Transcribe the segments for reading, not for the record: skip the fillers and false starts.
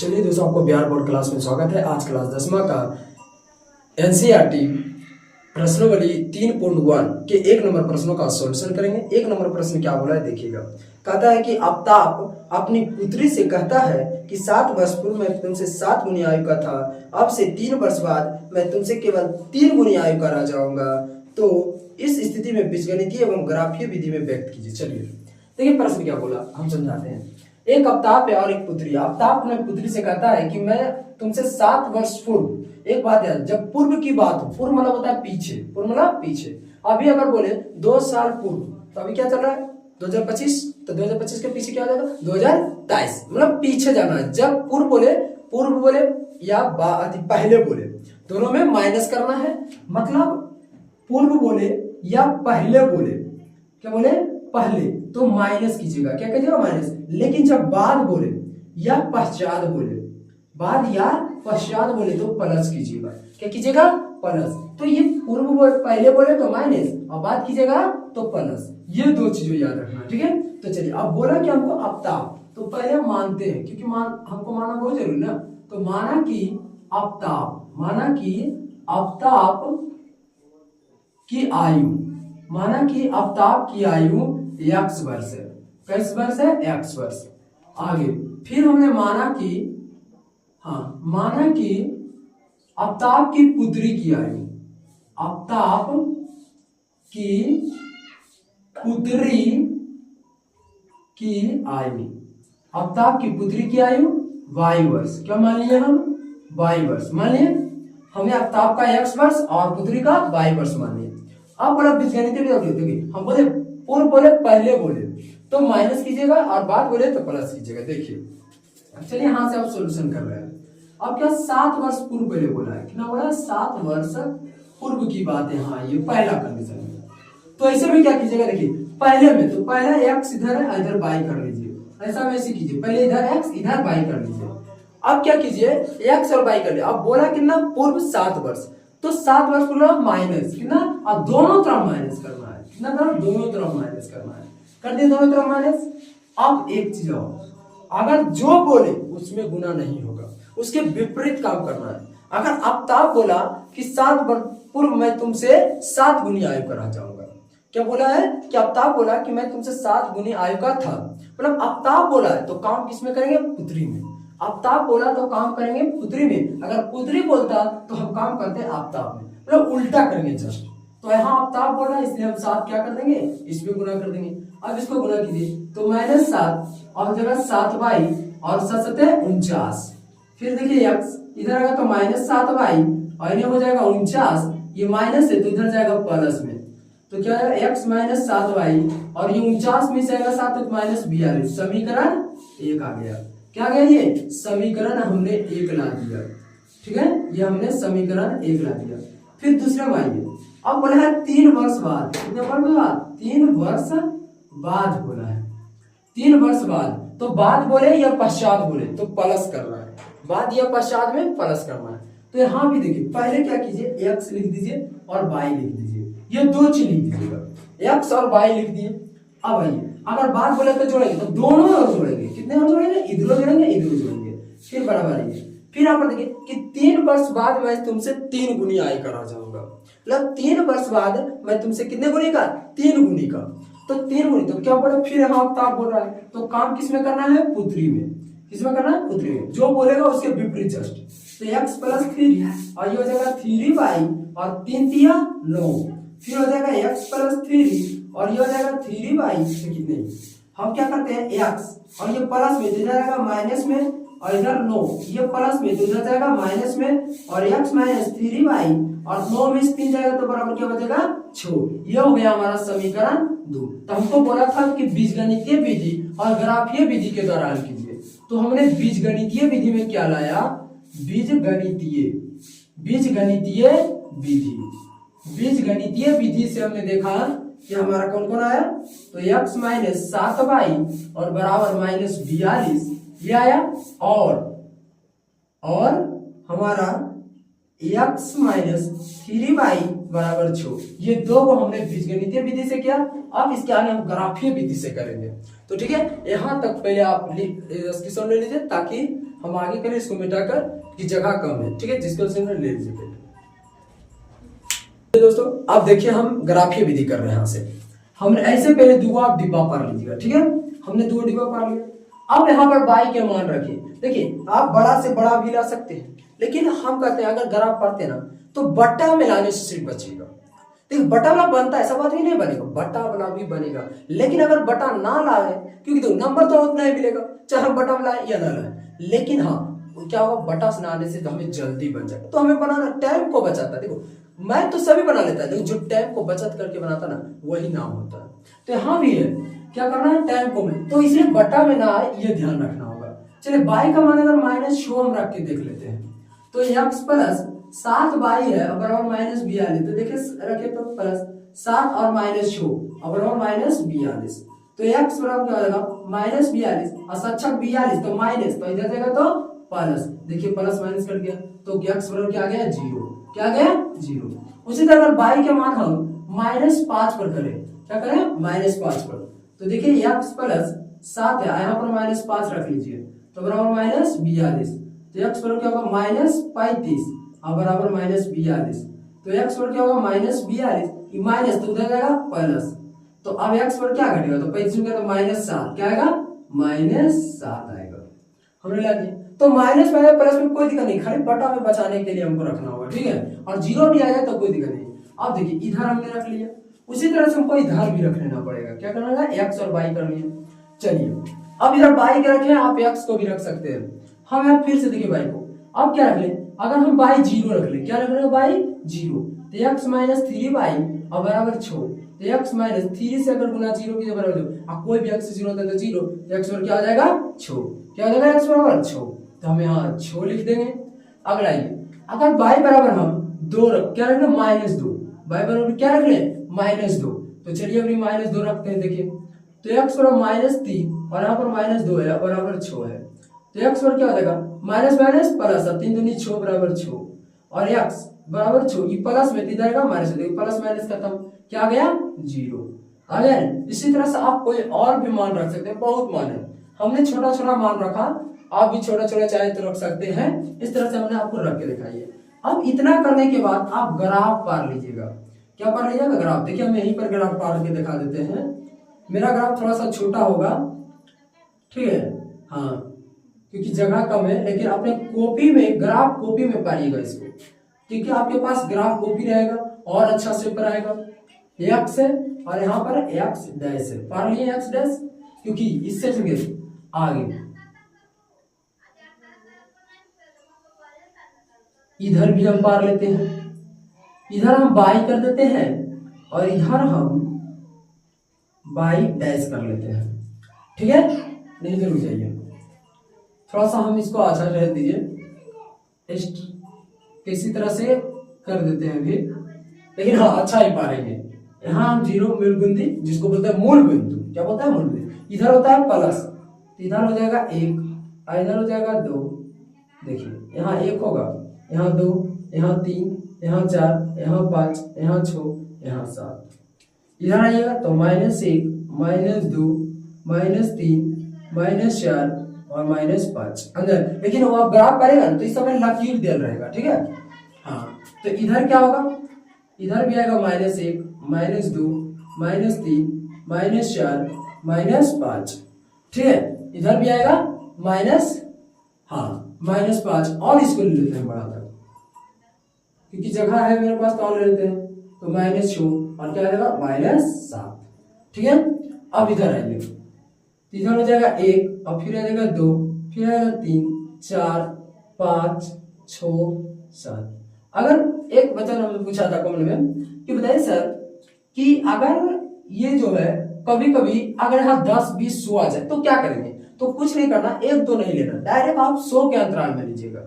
चलिए दोस्तों, आपको बिहार बोर्ड क्लास में स्वागत है। आज क्लास 10वां का एनसीईआरटी प्रश्नावली 3.1 के 1 नंबर प्रश्नों का सॉल्यूशन करेंगे। 1 नंबर प्रश्न क्या बोला है देखिएगा। कहता है कि आफ्ताब अपनी पुत्री से कहता है कि 7 वर्ष पूर्व मैं तुमसे 7 गुनी आयु का था, अब से 3 वर्ष बाद मैं तुमसे केवल 3 गुनी आयु का रह जाऊंगा, तो इस स्थिति में बीजगणितीय एवं ग्राफीय विधि में व्यक्त कीजिए। चलिए देखिए प्रश्न क्या बोला, हम समझाते हैं। एक आफ्ताब है और एक पुत्री। आफ्ताब अपने पुत्री से कहता है कि मैं तुमसे 7 वर्ष पूर्व, एक बात है जब पूर्व की बात हो, पूर्व मतलब होता है पीछे, पूर्व मतलब पीछे। अभी अगर बोले 2 साल पूर्व, तो अभी क्या चल रहा है 2025, तो 2025 के पीछे क्या हो जाएगा 2023, मतलब पीछे जाना है। जब पूर्व बोले या पहले बोले, दोनों में माइनस करना है। मतलब पूर्व बोले या पहले बोले, क्या बोले पहले, तो माइनस कीजिएगा, क्या कीजिएगा माइनस। लेकिन जब बाद बोले या पश्चात बोले, बाद या पश्चात बोले तो प्लस कीजिएगा, क्या कीजिएगा प्लस। तो ये पूर्व बोले पहले बोले तो माइनस और बाद कीजिएगा तो प्लस। ये 2 चीजें याद रखना, ठीक है। तो चलिए अब बोला कि हमको आफ्ताब, तो पहले मानते हैं क्योंकि हमको मानना बहुत जरूरी ना। तो माना कि आफ्ताब की आयु x वर्ष है। किस वर्ष है x वर्ष। आगे फिर हमने माना कि आफ्ताब की पुत्री की आयु, आफ्ताब की पुत्री की आयु y वर्ष। क्या मान लिए हम y वर्ष मान लिए। हमने आफ्ताब का x वर्ष और पुत्री का y वर्ष मान लिया। अब बोला बीजगणितीय विधि, हम बोले पूर्व बोले पहले बोले तो माइनस कीजिएगा और बाद बोले तो प्लस कीजिएगा। देखिए चलिए यहां से आप सॉल्यूशन कर रहे हैं। अब क्या 7 वर्ष पूर्व पहले बोला है, कितना बोला 7 वर्ष पूर्व की बात है। हाँ ये पहला कंडीशन है। तो ऐसे में क्या कीजिएगा, देखिए पहले में तो पहला x इधर है, इधर बाई कर लीजिए, ऐसा वैसे कीजिए, पहले इधर x इधर बाई कर लीजिए। अब क्या कीजिए x और बाई कर लिया। अब बोला कितना पूर्व 7 वर्ष, तो 7 वर्ष पूरा माइनस कितना, और दोनों तरफ माइनस करना है, कितना तरफ दोनों तरफ माइनस करना है, कर दिए दोनों तरफ माइनस। अब एक चीज और, अगर जो बोले उसमें गुना नहीं होगा, उसके विपरीत काम करना है। अगर आफ्ताब बोला कि 7 वर्ष पूर्व मैं तुमसे 7 गुनी आयु का रह जाऊंगा, क्या बोला है कि आफ्ताब बोला कि मैं तुमसे 7 गुनी आयु का था, मतलब आफ्ताब बोला है तो काम किसमें करेंगे पुत्री में। आफ्ताब बोला तो काम करेंगे पुत्री में, अगर पुत्री बोलता तो हम काम करते आफ्ताब में, मतलब उल्टा करेंगे जस्ट। तो यहाँ आफ्ताब बोला इसलिए हम 7 क्या कर देंगे, इसमें गुना कर देंगे। अब इसको गुना कीजिए तो -7 और जगह 7 बाई और 7 7 49। फिर देखिए x इधर आएगा तो -7 बाई और ये हो जाएगा 49, ये माइनस है तो इधर जाएगा प्लस में, तो क्या है x -7 बाई और ये 49 में से आएगा 7 -42, समीकरण 1 आ गया। क्या गया ये समीकरण हमने 1 ला दिया, ठीक है, ये हमने समीकरण 1 ला दिया। फिर दूसरे में आइए, अब बोला है 3 वर्ष बाद, कितने वर्ष बाद 3 वर्ष बाद बोला है, 3 वर्ष बाद। तो बाद बोले या पश्चात बोले तो प्लस करना है, बाद या पश्चात में प्लस करना है। तो यहाँ भी देखिए पहले क्या कीजिए x लिख दीजिए और y लिख दीजिए, ये 2 चीज लिख दीजिएगा, x और y लिख दिए। अब आइए अगर बात बोले तो जोड़ेंगे तो दोनों और जोड़ेंगे, कितने और जोड़ेंगे इधर जोड़ेंगे इधर जोड़ेंगे, फिर बराबर है। फिर आप देखिए कि 3 वर्ष बाद मैं तुमसे 3 गुनी आयु का रह जाऊंगा, मतलब 3 वर्ष बाद मैं तुमसे कितने गुनी का 3 गुनी का, तो 3 गुनी। तो क्या बोला फिर यहाँ आफ्ताब बोल रहा है तो काम किसमें करना है पुत्री में, किसमें करना है पुत्री में, जो बोलेगा उसके विपरीत जस्ट। तो x + 3 और ये हो जाएगा 3 बाई और 3 तिया 9, फिर हो जाएगा x + 3 और ये हो जाएगा 3 बाई कितने। हम क्या करते हैं x और ये प्लस में इधर जाएगा माइनस में और इधर 9, ये प्लस में तो इधर जाएगा माइनस में और x - 3 बाई और 9 में से 3 जाएगा तो बराबर क्या बचेगा 6। ये हो गया हमारा समीकरण 2। तो हमको बोला था कि बीजगणितीय विधि और ग्राफीय विधि के द्वारा हल कीजिए, तो हमने बीजगणितीय विधि में क्या लाया, बीजगणितीय विधि से हमने देखा कि हमारा कौन कौन आया, तो x - 7 बाई और बराबर -42 ये आया, और हमारा x - 3 बाई बराबर 6, ये 2 को हमने बीजगणितीय विधि से किया। अब इसके आगे हम ग्राफीय विधि से करेंगे। तो ठीक है, यहाँ तक पहले आप स्क्रीनशॉट ले लीजिए ताकि हम आगे करें इसको मिटाकर कि जगह कम है, ठीक है, जिसको ले लीजिए पहले। दोस्तों अब देखिए हम ग्राफीय विधि कर रहे हैं। यहाँ से हमने ऐसे पहले दुआ डिब्बा पार लीजिएगा, ठीक है, हमने दो डिब्बा पार लिया। अब यहाँ पर बाई के मान रखिए। देखिए आप बड़ा से बड़ा भी ला सकते हैं, लेकिन हम कहते हैं अगर ग्राफ पढ़ते ना तो बट्टा में लाने से सिर्फ बचेगा। देखिए बटा वाला बनता है, ऐसा बात ही नहीं बनेगा, बटा वाला भी बनेगा, लेकिन अगर बटा ना लाए, क्योंकि देखो नंबर तो उतना ही मिलेगा चाहे हम बटा लाए या ना लाए, लेकिन हाँ क्या होगा, बटा से आने से तो हमें जल्दी बन जाएगा। तो हमें बनाना टाइम को बचाता है। देखो मैं तो सभी बना लेता है, लेकिन जो टाइम को बचत करके बनाता ना वही नाम होता है। तो यहाँ भी है क्या करना है, टाइम को में, तो इसलिए बटा में ना आए ये ध्यान रखना होगा। चलिए बाई का मान अगर -6 हम रख के देख लेते हैं, तो x प्लस 7 बाई है बराबर -42, तो देखिए रखे तो प्लस 7 और -6 बराबर -42, तो x बराबर क्या हो जाएगा -42 और 7 42 तो माइनस, तो इधर जाएगा तो प्लस, देखिए प्लस माइनस कर गया तो x बराबर क्या आ गया 0, क्या आ गया 0। उसी तरह अगर बाई के मान हम -5 पर करें, क्या करें -5 पर, तो देखिए x प्लस 7 है, यहाँ पर -5 रख लीजिए तो बराबर -42, तो x बराबर क्या होगा -35 और बराबर -42, तो x बराबर क्या होगा -42, माइनस तो उधर जाएगा प्लस, तो अब x पर क्या घटेगा, तो 35 का तो -7, क्या आएगा -7 आएगा। हमने लगा दिया, तो माइनस में प्लस में कोई दिक्कत नहीं, खाली बटा में बचाने के लिए हमको रखना होगा, ठीक है, और 0 भी आएगा तो कोई दिक्कत नहीं। अब देखिए इधर हमने रख लिया, उसी तरह से हमको इधर भी रख लेना पड़ेगा, क्या करना है, x और y करनी है। चलिए अब इधर y के रखे, आप x को भी रख सकते हैं। हम यहाँ फिर से देखिए y को, अब क्या रख ले, अगर हम y 0 रख ले, क्या रख रहे हो y 0, तो x -3y और बराबर 6, तो x -3 से अगर गुना 0 की बराबर हो, कोई भी x से 0 होता है तो 0, तो x बराबर क्या आ जाएगा 6, क्या हो जाएगा x बराबर 6, तो हम यहाँ 6 लिख देंगे। अगर आइए अगर y बराबर हम 2 क्या रख ले -2, y बराबर क्या रख ले -2, तो चलिए अपनी -2 रखते हैं। देखिए तो x बराबर -3 और यहाँ पर -2 है बराबर 6 है, तो x बराबर क्या हो जाएगा माइनस माइनस प्लस, 3 दूनी 6 बराबर 6 और x बराबर 6, ये प्लस में इधर का माइनस, देखिए प्लस माइनस खत्म, क्या आ गया 0 आ गया। इसी तरह से आप कोई और भी मान रख सकते हैं, बहुत मान है, हमने छोटा छोटा मान रखा, आप भी छोटा छोटा चाहे तो रख सकते हैं। इस तरह से हमने आपको रख के दिखाई है। अब इतना करने के बाद आप ग्राफ पार लीजिएगा, क्या पार लीजिएगा ग्राफ। देखिए हम यहीं पर ग्राफ पार के दिखा देते हैं, मेरा ग्राफ थोड़ा सा छोटा होगा, ठीक है, हाँ क्योंकि जगह कम है, लेकिन अपने कॉपी में ग्राफ कॉपी में पाइएगा इसको, क्योंकि आपके पास ग्राफ कॉपी रहेगा और अच्छा से पढ़ाएगा। x है और यहाँ पर x डैश है, पार लिए x डैश, क्योंकि इससे आगे इधर भी हम पार लेते हैं, इधर हम बाई कर देते हैं और इधर हम बाई डैश कर लेते हैं, ठीक है, नहीं जरूर चाहिए, थोड़ा सा हम इसको अच्छा रह दीजिए, किसी तरह से कर देते हैं भी, लेकिन हाँ अच्छा ही पाएंगे। यहाँ हम 0 मूल बिंदु, जिसको बोलते हैं मूल बिंदु, क्या बोलता है मूल बिंदु, इधर होता है प्लस, इधर हो जाएगा 1 और इधर हो जाएगा 2, देखिए यहाँ 1 होगा, यहाँ 2, यहाँ 3, यहाँ 4, यहाँ 5, यहाँ 6, यहाँ 7, इधर आइएगा तो -1, -2, -3, -4 और -5 अंदर, लेकिन वो आप ग्राफ करेगा तो इस समय लकीर दिल रहेगा, ठीक है, हाँ तो इधर क्या होगा, इधर भी आएगा -1, -2, -3, -4, -5, ठीक है, इधर भी आएगा -5 और इसको ले लेते हैं बड़ा तक, क्योंकि जगह है मेरे पास तो और ले लेते हैं, तो -6 और क्या आएगा -7, ठीक है। अब इधर आइए, इधर हो जाएगा 1 और फिर आ जाएगा 2, फिर आएगा 3, 4, 5, 6, 7। अगर एक बच्चा ने पूछा था कमेंट में कि बताइए सर कि अगर ये जो है कभी कभी अगर यहाँ 10, 20, 100 आ जाए तो क्या करेंगे, तो कुछ नहीं करना, 1, 2 नहीं लेना, डायरेक्ट आप 100 के अंतराल में लीजिएगा,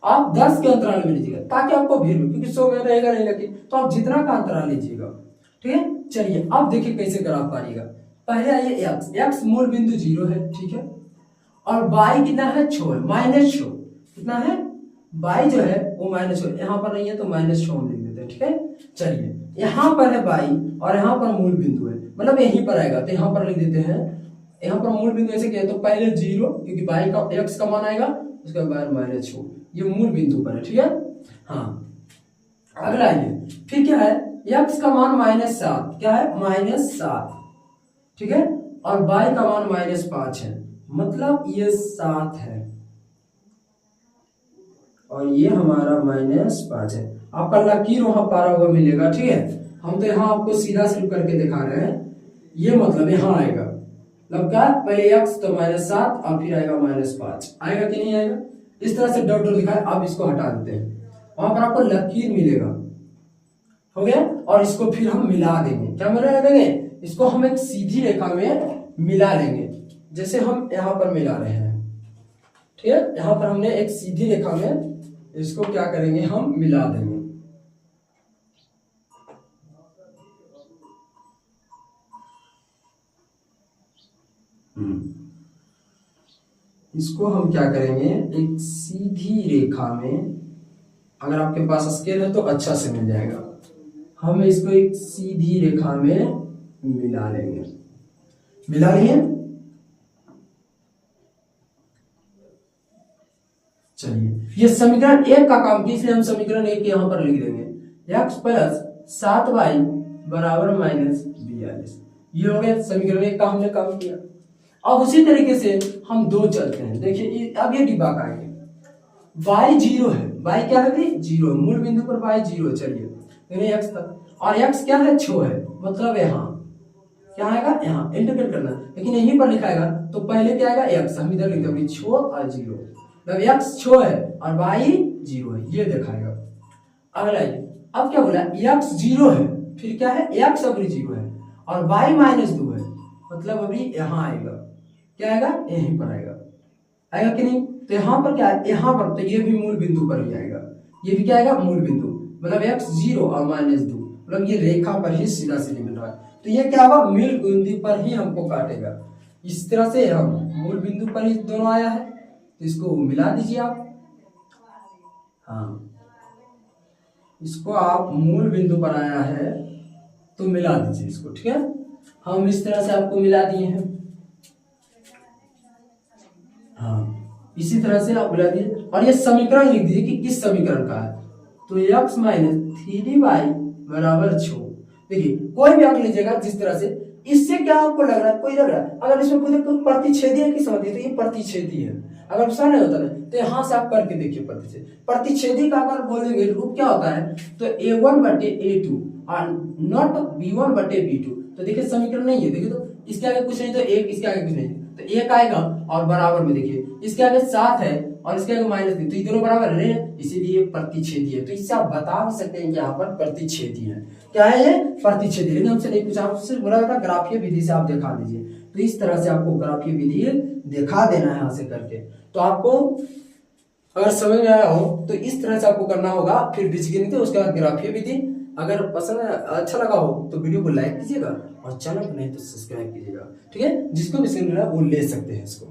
आप 10 के अंतराल में लीजिएगा, ताकि आपको भीड़ में, क्योंकि 100 में रहेगा नहीं लगे, तो आप जितना का अंतराल लीजिएगा, ठीक है। चलिए अब देखिए कैसे ग्राफ पाइएगा। पहले आइए x मूल बिंदु 0 है, ठीक है, और y कितना है 6 है, -6 कितना है, y जो है वो -6, यहाँ पर नहीं है तो -6 हम लिख देते हैं, ठीक है। चलिए यहाँ पर है y और यहाँ पर मूल बिंदु है, मतलब यहीं पर आएगा तो यहाँ पर लिख देते हैं, यहाँ पर मूल बिंदु ऐसे क्या है, तो पहले 0, क्योंकि y का x का मान आएगा उसके बाद -6, ये मूल बिंदु पर है, ठीक है। हाँ, अगला ये फिर क्या है, x का मान -7, क्या है -7, ठीक है, और y का मान -5 है, मतलब ये 7 है और ये हमारा -5 है। आपका लकीर वहां पारा हुआ मिलेगा, ठीक है। हम तो यहाँ आपको सीधा सिर्फ करके दिखा रहे हैं, ये मतलब यहाँ आएगा, मतलब क्या, पहले x तो -7 और फिर आएगा -5, आएगा कि नहीं आएगा। इस तरह से डॉट डॉट लिखा है, अब इसको हटा देते हैं, वहां पर आपको लकीर मिलेगा, हो गया। और इसको फिर हम मिला देंगे, क्या मिला देंगे, इसको हम एक सीधी रेखा में मिला लेंगे, जैसे हम यहाँ पर मिला रहे हैं, ठीक है। यहाँ पर हमने एक सीधी रेखा में इसको क्या करेंगे, हम मिला देंगे। इसको हम क्या करेंगे, एक सीधी रेखा में, अगर आपके पास स्केल है तो अच्छा से मिल जाएगा, हम इसको एक सीधी रेखा में मिला लेंगे, मिला लिए। चलिए, ये समीकरण 1 का काम किया, इसलिए हम समीकरण 1 यहां पर लिख देंगे, x + 7y = -42, ये हो गया समीकरण 1 का हमने काम किया। अब उसी तरीके से हम 2 चलते हैं, देखिए अब ये डिब्बा का है, y 0 है, y क्या है भाई 0, मूल बिंदु पर y 0, चलिए x तक, और x क्या है 6 है, मतलब यहाँ क्या आएगा, यहाँ इंटीग्रेट करना, लेकिन यहीं पर लिखाएगा तो पहले क्या आएगा x, हम इधर लिखते हैं 6 और 0, मतलब x 6 है और y 0 है, ये दिखाएगा। अगला अब क्या बोला, x 0 है, फिर क्या है x अभी 0 है और y -2 है, मतलब अभी यहाँ आएगा, क्या आएगा, यहीं पर आएगा, आएगा कि नहीं। तो यहाँ पर क्या है, यहाँ पर तो ये भी मूल बिंदु पर ही आएगा, ये भी क्या आएगा, मूल बिंदु, मतलब x 0 और -2, मतलब ये रेखा पर ही सीधा सीधे मिल रहा है, तो ये क्या होगा, मूल बिंदु पर ही हमको काटेगा। इस तरह से हम मूल बिंदु पर ही दोनों आया है, तो इसको मिला दीजिए आप, हाँ इसको आप मूल बिंदु पर आया है तो मिला दीजिए इसको, ठीक है। हम इस तरह से आपको मिला दिए हैं, हाँ इसी तरह से आप मिला दिए, और ये समीकरण लिख दीजिए कि किस समीकरण का है, तो x - 3y = 6, देखिए कोई भी अंक लीजिएगा जिस तरह से, इससे क्या आपको लग रहा है, कोई लग रहा है, अगर इसमें कोई प्रतिच्छेदी है कि समझिए, तो ये प्रतिच्छेदी है, अगर ऐसा नहीं होता ना तो यहाँ से आप करके देखिए, प्रतिच्छेदी का अगर बोलेंगे रूप क्या होता है, तो a1/a2 और नॉट b1/b2, तो देखिए समीकरण नहीं है, देखिए तो इसके आगे कुछ नहीं, तो एक, इसके आगे कुछ नहीं, तो एक आएगा और बराबर में देखिए इसके आगे 7 है और इसके आगे -3, तो ये दोनों बराबर है, इसीलिए प्रतिच्छेदी है। तो इससे आप बता भी सकते हैं कि यहाँ पर प्रतिच्छेदी है, क्या है ये, प्रतिच्छेदी। लेकिन हमसे नहीं पूछा, आपसे बोला था ग्राफीय विधि से आप दिखा दीजिए, तो इस तरह से आपको ग्राफीय विधि दिखा देना है यहाँ से करके। तो आपको अगर समझ में आया हो तो इस तरह से आपको करना होगा, फिर बीजगणित, उसके बाद ग्राफीय विधि। अगर पसंद अच्छा लगा हो तो वीडियो को लाइक कीजिएगा और चैनल को नहीं तो सब्सक्राइब कीजिएगा, ठीक है। जिसको भी सुन रहा है वो ले सकते हैं इसको।